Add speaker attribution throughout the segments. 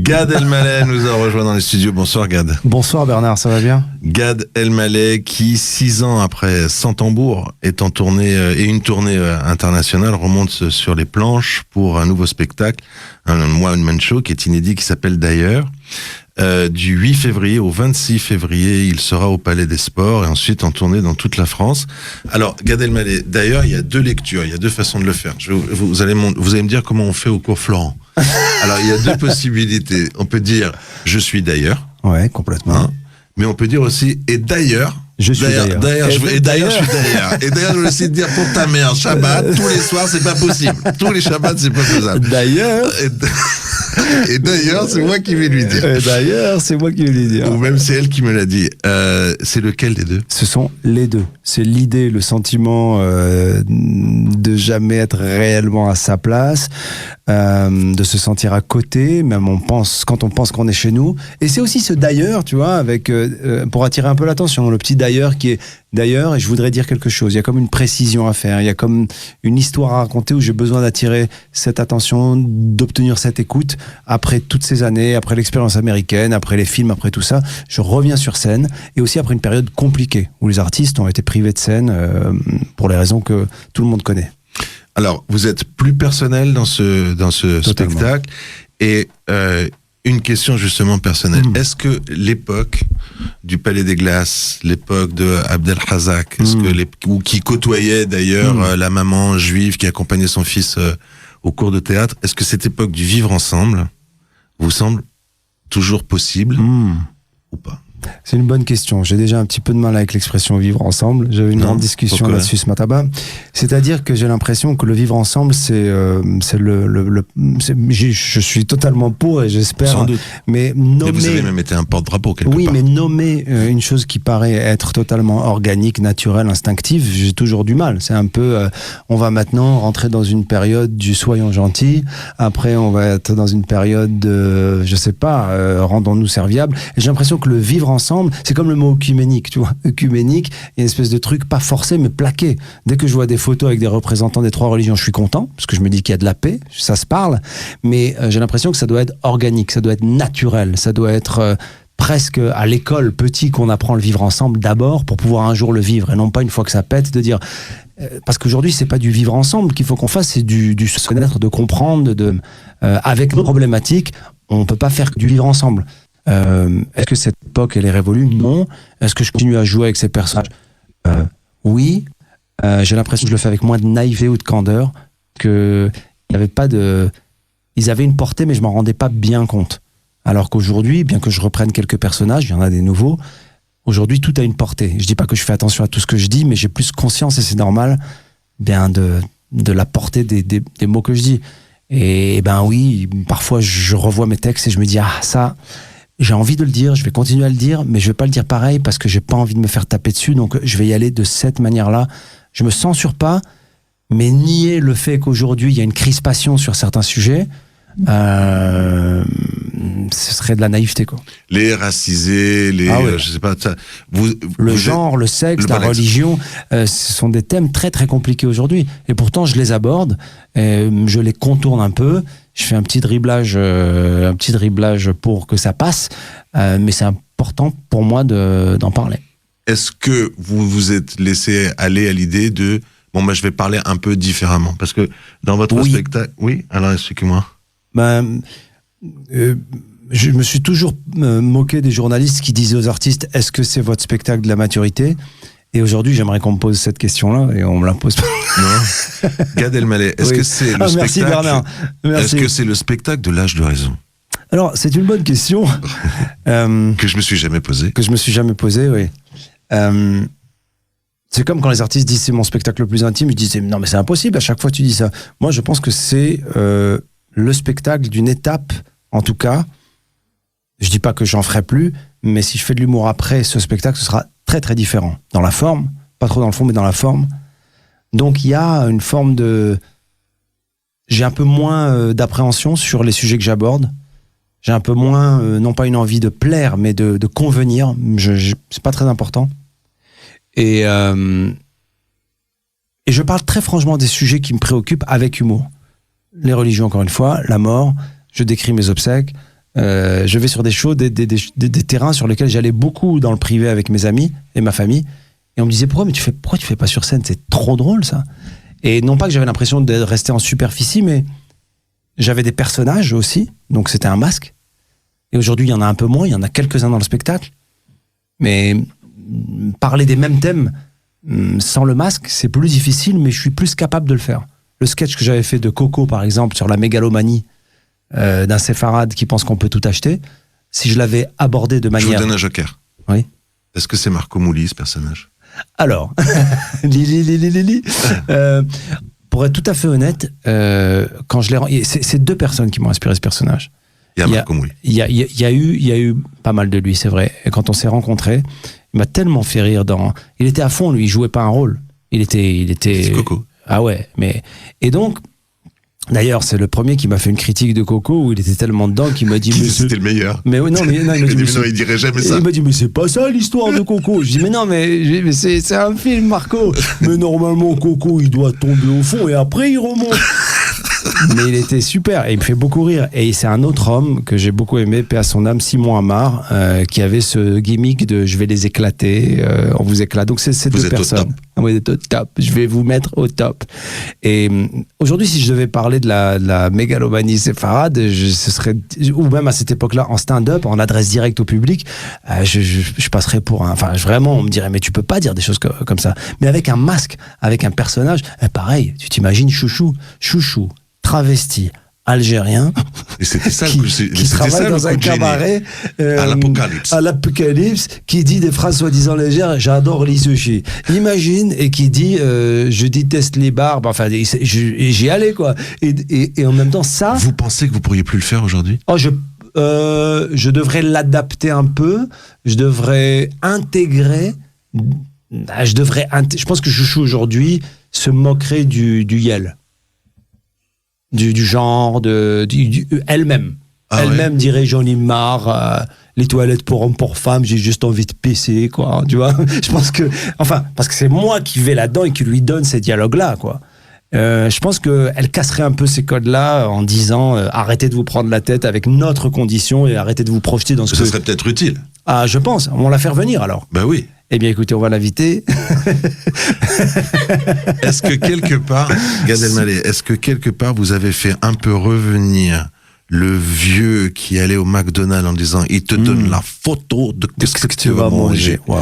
Speaker 1: Gad Elmaleh nous a rejoint dans les studios. Bonsoir Gad.
Speaker 2: Bonsoir Bernard, ça va bien?
Speaker 1: Gad Elmaleh qui, 6 ans après Sans tambour, est en tournée et une tournée internationale, remonte sur les planches pour un nouveau spectacle, un one-man show qui est inédit, qui s'appelle D'ailleurs. Du 8 février au 26 février, il sera au Palais des Sports et ensuite en tournée dans toute la France. Alors, Gad Elmaleh, d'ailleurs, il y a 2 lectures, il y a 2 façons de le faire. Vous allez me dire comment on fait au cours Florent. Alors, il y a 2 possibilités. On peut dire « je suis d'ailleurs ».
Speaker 2: Ouais, complètement. Hein,
Speaker 1: mais on peut dire aussi « et d'ailleurs ».
Speaker 2: Je suis d'ailleurs.
Speaker 1: Et d'ailleurs, je suis d'ailleurs. Et d'ailleurs, je vais essayer de dire pour ta mère, Shabbat, tous les soirs, c'est pas possible. Tous les Shabbats, c'est pas faisable.
Speaker 2: D'ailleurs.
Speaker 1: Et d'ailleurs, c'est moi qui vais lui dire.
Speaker 2: Et d'ailleurs, c'est moi qui vais lui dire.
Speaker 1: Ou même c'est elle qui me l'a dit. C'est lequel des 2?
Speaker 2: Ce sont les 2. C'est l'idée, le sentiment de jamais être réellement à sa place, de se sentir à côté, même quand on pense qu'on est chez nous. Et c'est aussi ce d'ailleurs, tu vois, avec pour attirer un peu l'attention, le petit d'ailleurs qui est d'ailleurs, et je voudrais dire quelque chose. Il y a comme une précision à faire, il y a comme une histoire à raconter où j'ai besoin d'attirer cette attention, d'obtenir cette écoute. Après toutes ces années, après l'expérience américaine, après les films, après tout ça, je reviens sur scène, et aussi après une période compliquée où les artistes ont été privés de scène pour les raisons que tout le monde connaît.
Speaker 1: Alors, vous êtes plus personnel dans ce spectacle, et une question justement personnelle. Est-ce que l'époque du Palais des Glaces, l'époque de Abdelhazak, ou qui côtoyait d'ailleurs la maman juive qui accompagnait son fils au cours de théâtre, est-ce que cette époque du vivre ensemble vous semble toujours possible ou pas?
Speaker 2: C'est une bonne question. J'ai déjà un petit peu de mal avec l'expression vivre ensemble. J'avais une grande discussion là-dessus ce matin. C'est-à-dire que j'ai l'impression que le vivre ensemble, je suis totalement pour et j'espère.
Speaker 1: Sans doute.
Speaker 2: Mais
Speaker 1: vous avez même été un porte-drapeau quelque part.
Speaker 2: Oui, mais nommer une chose qui paraît être totalement organique, naturelle, instinctive, j'ai toujours du mal. C'est un peu, on va maintenant rentrer dans une période du soyons gentils. Après, on va être dans une période de, je sais pas, rendons-nous serviables. Et j'ai l'impression que le vivre ensemble, c'est comme le mot œcuménique, tu vois. Œcuménique, il y a une espèce de truc pas forcé, mais plaqué. Dès que je vois des photos avec des représentants des 3 religions, je suis content, parce que je me dis qu'il y a de la paix, ça se parle, mais j'ai l'impression que ça doit être organique, ça doit être naturel, ça doit être presque à l'école petit qu'on apprend le vivre ensemble d'abord pour pouvoir un jour le vivre, et non pas une fois que ça pète, de dire... Parce qu'aujourd'hui, c'est pas du vivre ensemble qu'il faut qu'on fasse, c'est du se connaître, de comprendre, avec nos problématiques, on peut pas faire du vivre ensemble. Est-ce que cette époque elle est révolue? Non. Est-ce que je continue à jouer avec ces personnages? Oui. J'ai l'impression que je le fais avec moins de naïveté ou de candeur, que il y avait pas de... Ils avaient une portée, mais je m'en rendais pas bien compte. Alors qu'aujourd'hui, bien que je reprenne quelques personnages, il y en a des nouveaux. Aujourd'hui, tout a une portée. Je dis pas que je fais attention à tout ce que je dis, mais j'ai plus conscience, et c'est normal, bien de la portée des mots que je dis. Et ben oui, parfois je revois mes textes et je me dis ça. J'ai envie de le dire, je vais continuer à le dire, mais je vais pas le dire pareil parce que j'ai pas envie de me faire taper dessus, donc je vais y aller de cette manière-là. Je me censure pas, mais nier le fait qu'aujourd'hui il y a une crispation sur certains sujets, ce serait de la naïveté, quoi.
Speaker 1: Les racisés, je sais pas, ça,
Speaker 2: le genre, le sexe, la religion, ce sont des thèmes très très compliqués aujourd'hui. Et pourtant je les aborde, je les contourne un peu. Je fais un petit driblage pour que ça passe, mais c'est important pour moi d'en parler.
Speaker 1: Est-ce que vous vous êtes laissé aller à l'idée de je vais parler un peu différemment, parce que dans votre spectacle, alors expliquez-moi.
Speaker 2: Je me suis toujours moqué des journalistes qui disaient aux artistes: est-ce que c'est votre spectacle de la maturité? Et aujourd'hui, j'aimerais qu'on me pose cette question-là, et on me la pose pas.
Speaker 1: Non. Gad Elmaleh, est-ce que c'est le spectacle?
Speaker 2: Merci Bernard. Merci.
Speaker 1: Est-ce que c'est le spectacle de l'âge de raison?
Speaker 2: Alors, c'est une bonne question.
Speaker 1: Que je me suis jamais posée.
Speaker 2: Oui. C'est comme quand les artistes disent c'est mon spectacle le plus intime, je dis non mais c'est impossible, à chaque fois tu dis ça. Moi, je pense que c'est le spectacle d'une étape, en tout cas. Je dis pas que j'en ferai plus, mais si je fais de l'humour après ce spectacle, ce sera très très différent. Dans la forme, pas trop dans le fond, mais dans la forme. Donc il y a une forme de... J'ai un peu moins d'appréhension sur les sujets que j'aborde. J'ai un peu moins, non pas une envie de plaire, mais de convenir. C'est pas très important. Et je parle très franchement des sujets qui me préoccupent avec humour. Les religions, encore une fois, la mort, je décris mes obsèques, Je vais sur des shows, des terrains sur lesquels j'allais beaucoup dans le privé avec mes amis et ma famille. Et on me disait, pourquoi tu fais pas sur scène? C'est trop drôle, ça. Et non pas que j'avais l'impression de rester en superficie, mais j'avais des personnages aussi. Donc c'était un masque. Et aujourd'hui, il y en a un peu moins. Il y en a quelques-uns dans le spectacle. Mais parler des mêmes thèmes sans le masque, c'est plus difficile, mais je suis plus capable de le faire. Le sketch que j'avais fait de Coco, par exemple, sur la mégalomanie d'un séfarade qui pense qu'on peut tout acheter, si je l'avais abordé de manière...
Speaker 1: Je vous donne un joker.
Speaker 2: Oui.
Speaker 1: Est-ce que c'est Marco Mouli, ce personnage?
Speaker 2: Alors, pour être tout à fait honnête, quand je l'ai... C'est deux personnes qui m'ont inspiré ce personnage.
Speaker 1: Il y a Marco Mouli.
Speaker 2: Il y a eu pas mal de lui, c'est vrai. Et quand on s'est rencontrés, il m'a tellement fait rire dans... Il était à fond, lui, il jouait pas un rôle. Il était...
Speaker 1: C'est Coco.
Speaker 2: Ah ouais, mais... Et donc... D'ailleurs, c'est le premier qui m'a fait une critique de Coco où il était tellement dedans qu'il m'a dit...
Speaker 1: C'était le meilleur.
Speaker 2: Mais non, il m'a dit...
Speaker 1: non, il dirait jamais ça.
Speaker 2: Il m'a dit, mais c'est pas ça l'histoire de Coco. Je dis, mais non, mais c'est un film, Marco. Mais normalement, Coco, il doit tomber au fond et après, il remonte. Mais il était super et il me fait beaucoup rire. Et c'est un autre homme que j'ai beaucoup aimé, paix à son âme, Simon Amar, qui avait ce gimmick de je vais les éclater, on vous éclate. Donc c'est ces deux personnes. Vous êtes au top. Je vais vous mettre au top. Et aujourd'hui, si je devais parler de la mégalomanie séfarade, ce serait, ou même à cette époque-là, en stand-up, en adresse directe au public, je passerais pour un... Enfin, vraiment, on me dirait, mais tu peux pas dire des choses comme ça. Mais avec un masque, avec un personnage, pareil, tu t'imagines Chouchou, travesti, algérien,
Speaker 1: et c'était ça,
Speaker 2: qui travaille dans un cabaret à l'Apocalypse, qui dit des phrases soi-disant légères, j'adore les sushis. Imagine, et qui dit je déteste les barbes, enfin j'y allais quoi. Et en même temps ça...
Speaker 1: Vous pensez que vous pourriez plus le faire aujourd'hui?
Speaker 2: Je devrais l'adapter un peu, je devrais intégrer, je pense que Chouchou aujourd'hui se moquerait du Yel. Du genre, elle-même. Elle-même dirait j'en ai marre, les toilettes pour hommes, pour femmes, j'ai juste envie de pisser, quoi. Tu vois? Je pense que, parce que c'est moi qui vais là-dedans et qui lui donne ces dialogues-là, quoi. Je pense qu'elle casserait un peu ces codes-là en disant arrêtez de vous prendre la tête avec notre condition et arrêtez de vous projeter dans ce que...
Speaker 1: Ça serait peut-être utile.
Speaker 2: Ah, je pense. On la fait revenir alors.
Speaker 1: Ben oui.
Speaker 2: Eh bien, écoutez, on va l'inviter.
Speaker 1: Est-ce que quelque part, Gad Elmaleh, est-ce que quelque part vous avez fait un peu revenir le vieux qui allait au McDonald's en disant il te donne la photo de ce que tu vas manger.
Speaker 2: Wow.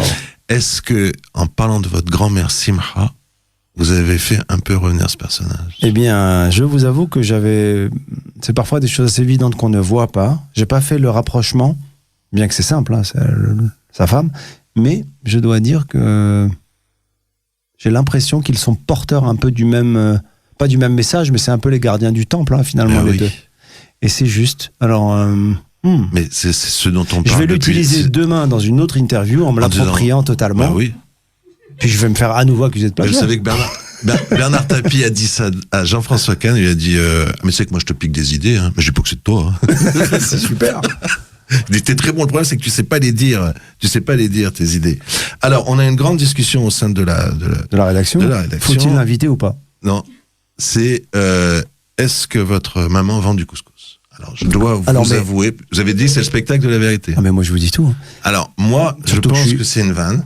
Speaker 1: Est-ce que, en parlant de votre grand-mère Simha, vous avez fait un peu revenir ce personnage?
Speaker 2: Eh bien, je vous avoue que c'est parfois des choses assez évidentes qu'on ne voit pas. J'ai pas fait le rapprochement, bien que c'est simple, hein, c'est sa femme. Mais je dois dire que j'ai l'impression qu'ils sont porteurs un peu du même, pas du même message, mais c'est un peu les gardiens du temple, hein, finalement, les deux. Et c'est juste. Alors,
Speaker 1: mais c'est ce dont on parle.
Speaker 2: Je vais l'utiliser demain dans une autre interview en me l'appropriant totalement.
Speaker 1: Bah oui.
Speaker 2: Puis je vais me faire à nouveau accuser de plagiat.
Speaker 1: Vous savez que Bernard Tapie a dit ça à Jean-François Kahn, il a dit mais c'est que moi je te pique des idées, hein. Mais je dis pas que c'est de toi. Hein.
Speaker 2: C'est super.
Speaker 1: T'es très bon. Le problème, c'est que tu sais pas les dire. Tu sais pas les dire, tes idées. Alors, on a une grande discussion au sein de la
Speaker 2: rédaction. Faut-il l'inviter ou pas?
Speaker 1: Non. C'est est-ce que votre maman vend du couscous? Alors, je dois vous avouer. Vous avez dit c'est le spectacle de la vérité.
Speaker 2: Ah mais moi je vous dis tout.
Speaker 1: Alors moi, surtout je pense que c'est une vanne.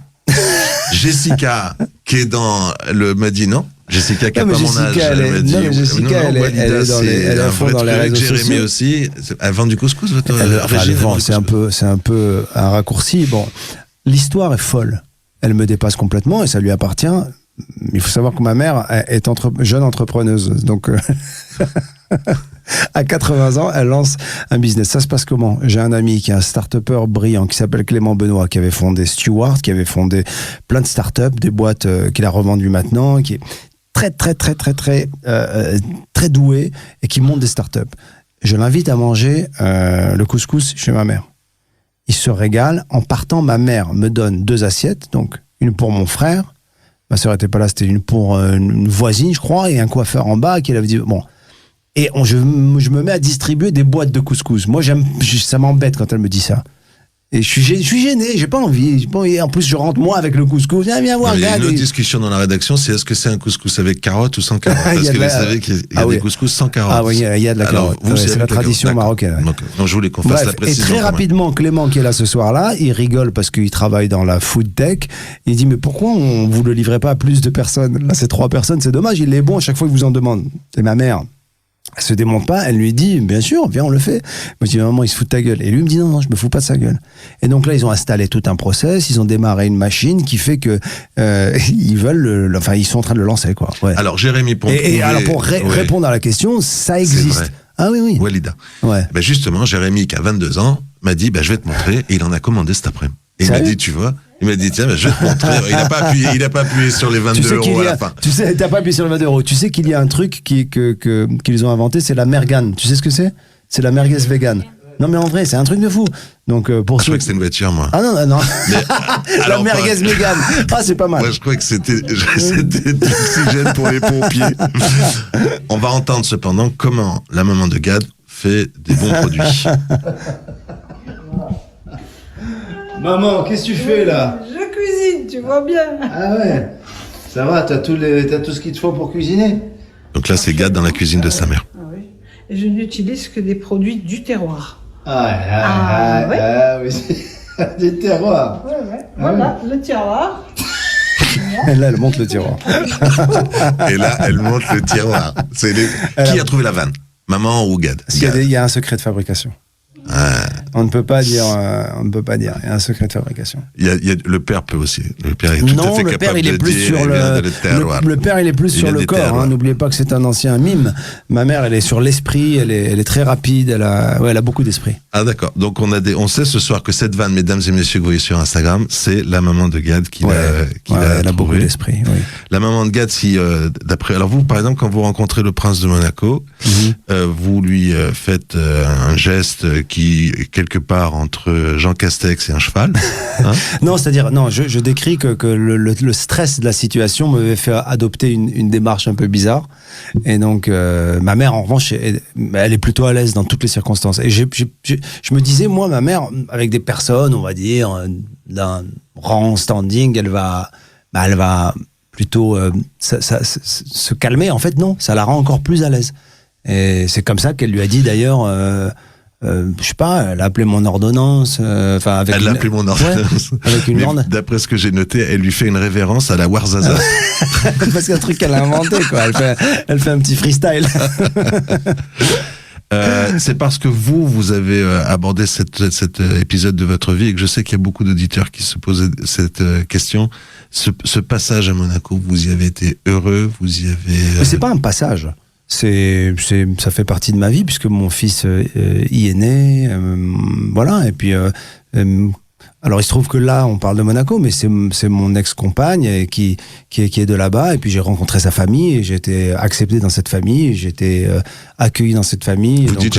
Speaker 1: Jessica qui est dans le m'a dit non. Jessica qui n'a pas mon âge, elle m'a dit
Speaker 2: Jessica, elle est à fond dans les réseaux sociaux.
Speaker 1: Jérémy aussi, elle vend du couscous, votre
Speaker 2: Régine, c'est un peu un raccourci. Bon, l'histoire est folle. Elle me dépasse complètement et ça lui appartient. Il faut savoir que ma mère est jeune entrepreneuse, donc à 80 ans, elle lance un business. Ça se passe comment? J'ai un ami qui est un start-upper brillant qui s'appelle Clément Benoît, qui avait fondé Stewart, qui avait fondé plein de start-up, des boîtes qu'il a revendues maintenant, qui est très doué et qui monte des start-up. Je l'invite à manger le couscous chez ma mère. Il se régale. En partant, ma mère me donne 2 assiettes, donc une pour mon frère. Ma sœur était pas là, c'était une pour une voisine, je crois, et un coiffeur en bas qui avait dit bon. Et je me mets à distribuer des boîtes de couscous. Moi, ça m'embête quand elle me dit ça. Et je suis gêné, j'ai pas envie. En plus, je rentre moi avec le couscous. Viens voir,
Speaker 1: il y a
Speaker 2: regarde.
Speaker 1: une autre discussion dans la rédaction, c'est est-ce que c'est un couscous avec carottes ou sans carottes? Parce que vous savez qu'il y a des couscous sans carottes.
Speaker 2: Ah oui, il y a de la carotte. C'est la tradition marocaine. Ouais.
Speaker 1: Donc je voulais qu'on fasse la précision.
Speaker 2: Et très rapidement, Clément qui est là ce soir-là, il rigole parce qu'il travaille dans la food tech. Il dit mais pourquoi vous le livrez pas à plus de personnes? Là, c'est 3 personnes, c'est dommage. Il est bon à chaque fois qu'il vous en demande. C'est ma mère. Elle se démonte pas, elle lui dit bien sûr, viens on le fait. Moi je dis maman il se fout de ta gueule. Et lui me dit non je me fous pas de sa gueule. Et donc là ils ont installé tout un process, ils ont démarré une machine qui fait que ils veulent, ils sont en train de le lancer quoi. Ouais.
Speaker 1: Alors Jérémy pour
Speaker 2: répondre à la question, ça existe. Ah oui.
Speaker 1: Walida.
Speaker 2: Ouais.
Speaker 1: Ben justement Jérémy qui a 22 ans m'a dit je vais te montrer et il en a commandé cet après-midi. Et il m'a dit tu vois. Il m'a dit, tiens, je vais te montrer. Il n'a pas appuyé sur les 22 euros à la fin.
Speaker 2: Tu sais, t'as pas appuyé sur les 22 euros. Tu sais qu'il y a un truc qu'ils ont inventé, c'est la mergan. Tu sais ce que c'est? C'est la merguez vegan. Non, mais en vrai, c'est un truc de fou. Donc,
Speaker 1: je crois que c'est une voiture, moi.
Speaker 2: Ah non. Mais, la merguez vegan. Ah, c'est pas mal.
Speaker 1: Moi, je crois que c'était l'oxygène pour les pompiers. On va entendre cependant comment la maman de Gad fait des bons produits.
Speaker 2: Maman, qu'est-ce que tu fais là?
Speaker 3: Je cuisine, tu vois bien.
Speaker 2: Ah ouais. Ça va, t'as tout ce qu'il te faut pour cuisiner?
Speaker 1: Donc là, c'est Gad dans la cuisine de sa mère.
Speaker 3: Ah oui. Et je n'utilise que des produits du terroir.
Speaker 2: Oui. Du terroir.
Speaker 3: Ouais. Voilà, le terroir.
Speaker 2: Et là, elle monte le tiroir.
Speaker 1: Et là, elle monte le tiroir. Qui a trouvé la vanne? Maman ou Gad?
Speaker 2: Il y a un secret de fabrication. On ne peut pas dire. Il y a un secret de fabrication.
Speaker 1: Le père peut aussi. Le père est tout à fait capable de dire.
Speaker 2: Le père, il est plus sur le corps. N'oubliez pas que c'est un ancien mime. Ma mère, elle est sur l'esprit. Elle est très rapide. Elle a beaucoup d'esprit.
Speaker 1: Ah d'accord. Donc on sait ce soir que cette vanne, mesdames et messieurs, que vous voyez sur Instagram, c'est la maman de Gad qui
Speaker 2: elle a beaucoup d'esprit. Oui.
Speaker 1: La maman de Gad, d'après. Alors vous, par exemple, quand vous rencontrez le prince de Monaco, vous lui faites un geste qui quelque part entre Jean Castex et un cheval. Hein?
Speaker 2: Non, c'est-à-dire, je décris que le stress de la situation m'avait fait adopter une démarche un peu bizarre. Et donc, ma mère, en revanche, elle est plutôt à l'aise dans toutes les circonstances. Et je me disais, moi, ma mère, avec des personnes, on va dire, d'un rang standing, elle va plutôt se calmer. En fait, non, ça la rend encore plus à l'aise. Et c'est comme ça qu'elle lui a dit, d'ailleurs... je sais pas, elle a appelé mon ordonnance.
Speaker 1: Elle a appelé mon ordonnance.
Speaker 2: Ouais, avec une grande.
Speaker 1: D'après ce que j'ai noté, elle lui fait une révérence à la Warzaza.
Speaker 2: Parce qu'il y a un truc qu'elle a inventé, quoi. Elle fait un petit freestyle.
Speaker 1: C'est parce que vous avez abordé cet épisode de votre vie et que je sais qu'il y a beaucoup d'auditeurs qui se posaient cette question. Ce passage à Monaco, vous y avez été heureux, vous y avez...
Speaker 2: Mais c'est pas un passage. Ça fait partie de ma vie puisque mon fils y est né, voilà. Et puis, alors il se trouve que là, on parle de Monaco, mais c'est mon ex-compagne qui est de là-bas. Et puis j'ai rencontré sa famille et j'ai été accepté dans cette famille. J'ai été accueilli dans cette famille.
Speaker 1: Vous dites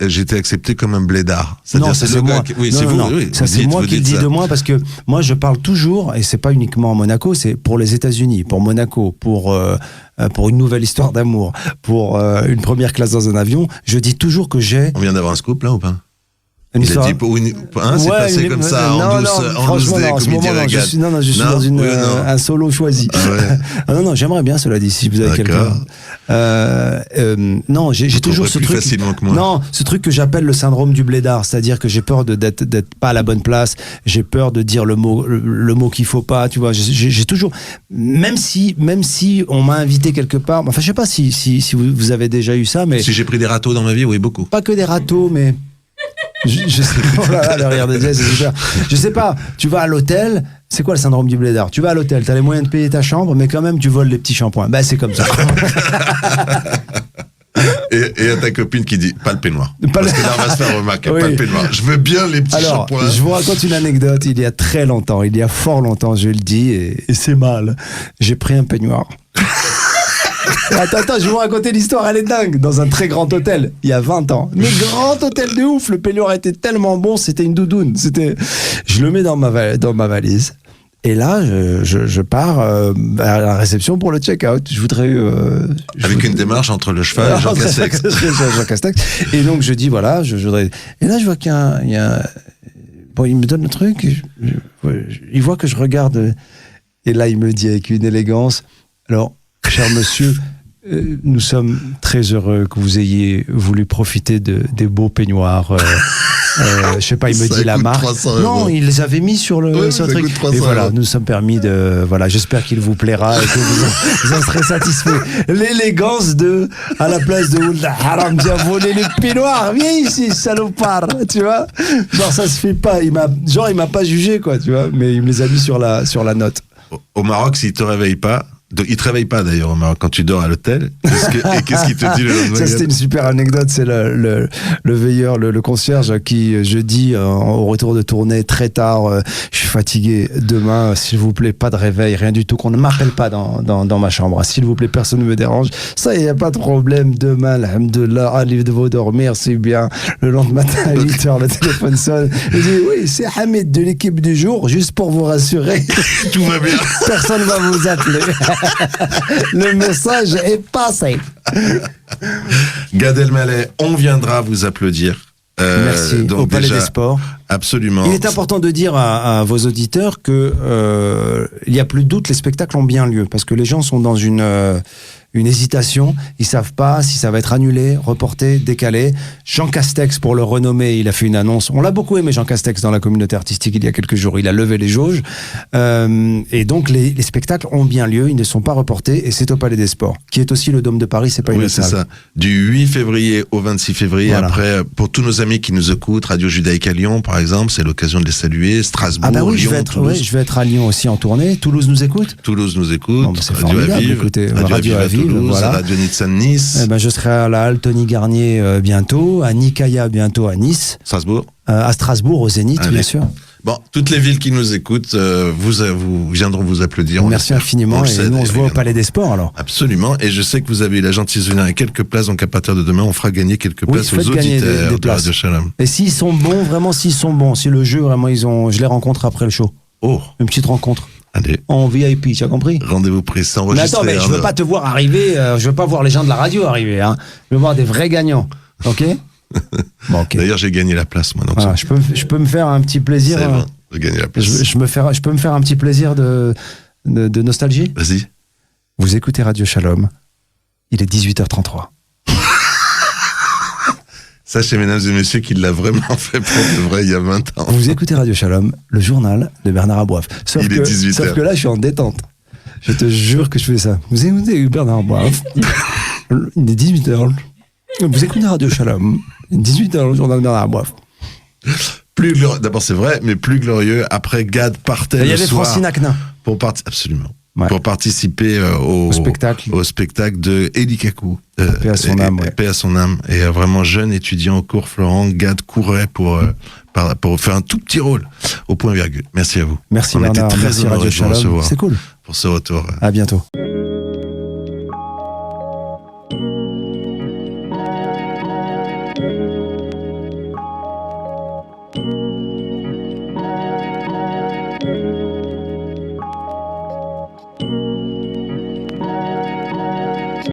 Speaker 1: j'ai été accepté comme un blédard.
Speaker 2: Non, ça c'est moi.
Speaker 1: Oui, c'est vous. Oui,
Speaker 2: ça c'est moi qui le dis de moi parce que moi je parle toujours et c'est pas uniquement à Monaco, c'est pour les États-Unis, pour Monaco, pour une nouvelle histoire d'amour, pour une première classe dans un avion. Je dis toujours que j'ai...
Speaker 1: On vient d'avoir un scoop là ou pas?
Speaker 2: Une
Speaker 1: il
Speaker 2: histoire...
Speaker 1: a dit c'est passé comme ça en douce des comédies régales.
Speaker 2: Je suis dans un solo choisi. Non, j'aimerais bien, cela dit, si vous avez quelqu'un. Non, j'ai toujours ce truc.
Speaker 1: Que moi.
Speaker 2: Non, ce truc que j'appelle le syndrome du blédard, c'est-à-dire que j'ai peur d'être pas à la bonne place, j'ai peur de dire le mot qu'il faut pas, tu vois. J'ai toujours, même si on m'a invité quelque part, enfin, je sais pas si vous avez déjà eu ça, mais.
Speaker 1: Si j'ai pris des râteaux dans ma vie, oui, beaucoup.
Speaker 2: Pas que des râteaux, mais. Je sais pas, oh là là, le rire de Jess, c'est super. Je sais pas, tu vas à l'hôtel, c'est quoi le syndrome du blédard? Tu vas à l'hôtel, t'as les moyens de payer ta chambre, mais quand même tu voles les petits shampoings. Ben c'est comme ça.
Speaker 1: Et à ta copine qui dit pas le peignoir. Parce que là on va se faire remarquer, pas le peignoir. Je veux bien les petits shampoings.
Speaker 2: Je vous raconte une anecdote, il y a très longtemps, il y a fort longtemps, je le dis, et c'est mal. J'ai pris un peignoir. Attends, je vais vous raconter l'histoire, elle est dingue. Dans un très grand hôtel, il y a 20 ans. Mais grand hôtel de ouf, le peignoir était tellement bon, c'était une doudoune. Je le mets dans ma valise. Et là, je pars à la réception pour le check-out.
Speaker 1: Avec une démarche entre le cheval et Jean Castex.
Speaker 2: Et donc, je dis, voilà, je voudrais... Et là, je vois qu'il y a Bon, il me donne le truc, il voit que je regarde, et là, il me dit avec une élégance, alors, cher monsieur, nous sommes très heureux que vous ayez voulu profiter des beaux peignoirs. Je sais pas, il me dit la marque. Non, il les avait mis sur le truc. Et voilà, nous sommes permis de. Voilà, j'espère qu'il vous plaira et que vous en serez satisfait. L'élégance de, à la place de Ould Haram, tu as volé les peignoirs. Viens ici, salopard. Tu vois? Genre, ça se fait pas. Il m'a pas jugé, quoi, tu vois. Mais il me les a mis sur la note.
Speaker 1: Au Maroc, s'il te réveille pas, il te réveille pas d'ailleurs au Maroc quand tu dors à l'hôtel. Qu'est-ce qu'il te dit le lendemain?
Speaker 2: Ça, c'était une super anecdote. C'est le veilleur, le concierge qui, jeudi, au retour de tournée, très tard, je suis fatigué. Demain, s'il vous plaît, pas de réveil, rien du tout, qu'on ne m'appelle pas dans ma chambre. S'il vous plaît, personne ne me dérange. Ça, il n'y a pas de problème. Demain, alhamdoulilah, allez de vous dormir, c'est bien. Le lendemain matin, à 8h, le téléphone sonne. Il dit, oui, c'est Hamid de l'équipe du jour, juste pour vous rassurer.
Speaker 1: Tout va bien.
Speaker 2: Personne va vous appeler. Le message est passé.
Speaker 1: Gad Elmaleh, on viendra vous applaudir.
Speaker 2: Merci.
Speaker 1: Donc
Speaker 2: au Palais
Speaker 1: déjà,
Speaker 2: des Sports.
Speaker 1: Absolument.
Speaker 2: Il est important de dire à vos auditeurs que il y a plus de doute, les spectacles ont bien lieu, parce que les gens sont dans une hésitation, ils savent pas si ça va être annulé, reporté, décalé. Jean Castex, pour le renommer, il a fait une annonce. On l'a beaucoup aimé, Jean Castex, dans la communauté artistique il y a quelques jours. Il a levé les jauges. Et donc, les spectacles ont bien lieu, ils ne sont pas reportés, et c'est au Palais des Sports, qui est aussi le Dôme de Paris, c'est pas une
Speaker 1: Oui,
Speaker 2: salle.
Speaker 1: c'est ça. Du 8 février au 26 février.
Speaker 2: Voilà.
Speaker 1: Après, pour tous nos amis qui nous écoutent, Radio Judaïque à Lyon, par exemple, c'est l'occasion de les saluer. Strasbourg,
Speaker 2: Ah bah oui,
Speaker 1: Lyon, Toulouse.
Speaker 2: je vais être à Lyon aussi en tournée. Toulouse nous écoute.
Speaker 1: Toulouse nous écoute.
Speaker 2: Bon, bah, c'est
Speaker 1: Radio
Speaker 2: formidable,
Speaker 1: Aviv,
Speaker 2: écoutez,
Speaker 1: Radio Aviv à Toulouse,
Speaker 2: voilà.
Speaker 1: Radio Nitsan Nice,
Speaker 2: Eh ben, je serai à la Halle Tony Garnier bientôt, à Nicaïa bientôt à Nice,
Speaker 1: Strasbourg.
Speaker 2: à Strasbourg au Zénith,
Speaker 1: Allez.
Speaker 2: bien sûr.
Speaker 1: Bon, toutes les villes qui nous écoutent, vous viendront vous applaudir. on
Speaker 2: Merci
Speaker 1: l'espère.
Speaker 2: infiniment,
Speaker 1: On le
Speaker 2: et
Speaker 1: sait,
Speaker 2: nous on se voit au
Speaker 1: évidemment.
Speaker 2: Palais des Sports alors.
Speaker 1: Absolument, et je sais que vous avez eu la gentillesse de venir avec quelques places, donc à partir de demain, on fera gagner quelques
Speaker 2: Oui,
Speaker 1: places aux
Speaker 2: faites gagner
Speaker 1: auditeurs
Speaker 2: des
Speaker 1: de
Speaker 2: places.
Speaker 1: Radio Shalom.
Speaker 2: Et s'ils sont bons, vraiment s'ils sont bons, si le jeu vraiment je les rencontre après le show.
Speaker 1: Oh,
Speaker 2: Une petite rencontre
Speaker 1: allez,
Speaker 2: en VIP, tu as compris?
Speaker 1: rendez-vous pris, c'est
Speaker 2: Mais
Speaker 1: enregistré.
Speaker 2: attends, mais je veux pas te voir arriver, je veux pas voir les gens de la radio arriver, hein. Je veux voir des vrais gagnants, ok? Bon, ok.
Speaker 1: D'ailleurs, j'ai gagné la place, moi, donc
Speaker 2: Voilà, je peux me faire un petit plaisir.
Speaker 1: c'est bon, j'ai gagné la place.
Speaker 2: Je peux me faire un petit plaisir de nostalgie.
Speaker 1: Vas-y.
Speaker 2: Vous écoutez Radio Shalom. Il est 18h33.
Speaker 1: Sachez, mesdames et messieurs, qu'il l'a vraiment fait pour de vrai il y a 20 ans.
Speaker 2: Vous écoutez Radio Shalom, le journal de Bernard Aboif. Sauf
Speaker 1: Il est 18
Speaker 2: sauf
Speaker 1: heures.
Speaker 2: que là, je suis en détente. Je te jure que je fais ça. Vous écoutez Bernard Aboif. Il est 18h. Vous écoutez Radio Shalom. 18h, le journal de Bernard Aboif.
Speaker 1: Plus glorieux, d'abord c'est vrai, mais plus glorieux. Après, Gad partait
Speaker 2: Il y
Speaker 1: le
Speaker 2: avait
Speaker 1: soir
Speaker 2: Francine Aknin.
Speaker 1: pour absolument.
Speaker 2: Ouais.
Speaker 1: Pour participer
Speaker 2: Au spectacle.
Speaker 1: au spectacle de Eli Kakou.
Speaker 2: Paix à son âme, ouais.
Speaker 1: Paix à son âme. Et vraiment jeune étudiant au cours Florent, Gad courait pour faire un tout petit rôle au point virgule. Merci à vous.
Speaker 2: Merci
Speaker 1: On était
Speaker 2: Bernard,
Speaker 1: très
Speaker 2: merci
Speaker 1: honorés
Speaker 2: Radio
Speaker 1: de vous
Speaker 2: Shalom.
Speaker 1: recevoir
Speaker 2: C'est cool.
Speaker 1: pour ce retour.
Speaker 2: À bientôt.